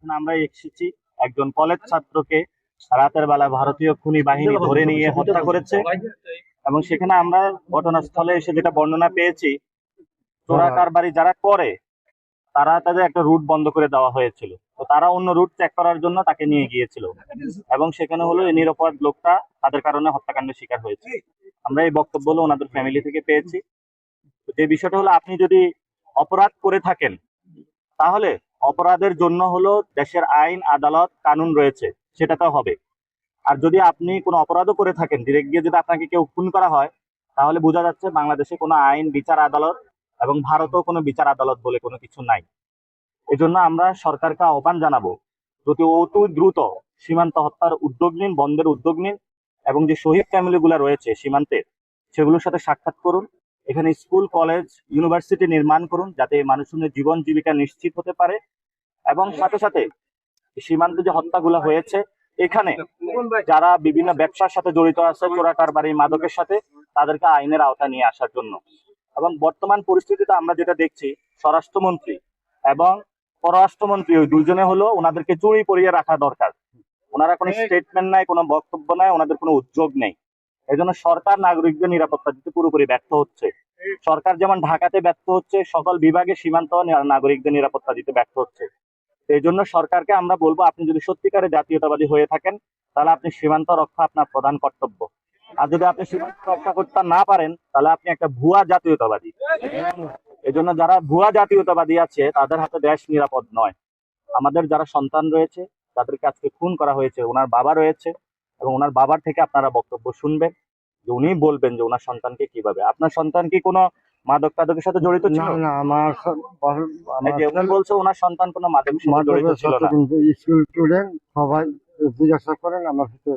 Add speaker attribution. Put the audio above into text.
Speaker 1: এখানে আমরা এসেছি একজন কলেজ ছাত্রকে রাতের বেলা ভারতীয় খুনি বাহিনী ধরে নিয়ে হত্যা করেছে, এবং সেখানে আমরা ঘটনাস্থলে এসে যেটা বর্ণনা পেয়েছি, চোরা কারবারি যারা করে তারা তাদের একটা রুট বন্ধ করে দেওয়া হয়েছিল, তো তারা অন্য রুট চেক করার জন্য তাকে নিয়ে গিয়েছিল, এবং সেখানে হলো এই নিরাপদ লোকটা তাদের কারণে হত্যাকাণ্ডের শিকার হয়েছে। আমরা এই বক্তব্য হলো ওনাদের ফ্যামিলি থেকে পেয়েছি। তো যে বিষয়টা হলো, আপনি যদি অপরাধ করে থাকেন তাহলে অপরাধের জন্য হলো দেশের আইন আদালত কানুন রয়েছে, সেটাতে হবে। আর যদি আপনি কোনো অপরাধও করে থাকেন, ডিরেক্ট গিয়ে যদি আপনাকে কেউ খুন করা হয়, তাহলে বোঝা যাচ্ছে বাংলাদেশে কোনো আইন বিচার আদালত এবং ভারতেও কোনো বিচার আদালত বলে কোনো কিছু নাই। এজন্য আমরা সরকারকে আহ্বান জানাবো, যদি অতি দ্রুত সীমান্ত হত্যার উদ্যোগ নিন, বন্ধের উদ্যোগ নিন, এবং যে শহীদ ফ্যামিলি গুলা রয়েছে সীমান্তে সেগুলোর সাথে সাক্ষাৎ করুন, এখানে স্কুল কলেজ ইউনিভার্সিটি নির্মাণ করুন যাতে মানুষের জীবন জীবিকা নিশ্চিত হতে পারে, এবং সাথে সাথে সীমান্তে যে হত্যাগুলো হয়েছে এখানে যারা বিভিন্ন ব্যবসার সাথে জড়িত আছে, চোরা কারবারি মাদকের সাথে, তাদেরকে আইনের আওতায় নিয়ে আসার জন্য। এবং বর্তমান পরিস্থিতিতে আমরা যেটা দেখছি, স্বরাষ্ট্রমন্ত্রী এবং পররাষ্ট্রমন্ত্রী ওই দুইজনে হলো ওনাদেরকে চুরি পরিয়ে রাখা দরকার। ওনারা কোনো স্টেটমেন্ট নাই, কোনো বক্তব্য নাই, ওনাদের কোনো উদ্যোগ নেই। এই জন্য সরকার নাগরিকদের নিরাপত্তা দিতে পুরোপুরি ব্যর্থ হচ্ছে। সরকার যেমন ঢাকাতে ব্যর্থ হচ্ছে, সকল বিভাগে সীমান্ত নাগরিকদের নিরাপত্তা দিতে ব্যর্থ হচ্ছে। এই জন্য সরকারকে আমরা বলবো, আপনি যদি সত্যিকারের জাতীয়তাবাদী হয়ে থাকেন তাহলে আপনি সীমান্ত রক্ষা আপনার প্রধান কর্তব্য। আর যদি আপনি সীমান্ত রক্ষা করতে না পারেন তাহলে আপনি একটা ভুয়া জাতীয়তাবাদী। এই জন্য যারা ভুয়া জাতীয়তাবাদী আছে তাদের হাতে দেশ নিরাপদ নয়। আমাদের যারা সন্তান রয়েছে তাদেরকে আজকে খুন করা হয়েছে, ওনার বাবা রয়েছে, এবং ওনার বাবার থেকে আপনারা বক্তব্য শুনবেন, যে উনি বলবেন যে ওনার সন্তানকে কিভাবে। আপনার সন্তান কি কোনো মাদক টাদকের সাথে জড়িত ছিল?
Speaker 2: না না, আমার
Speaker 1: যে উনি বলছে ওনার সন্তান কোনো মাদকের সাথে জড়িত ছিল না।
Speaker 2: স্কুল স্টুডেন্ট সবাই জিজ্ঞাসা করেন আমার সাথে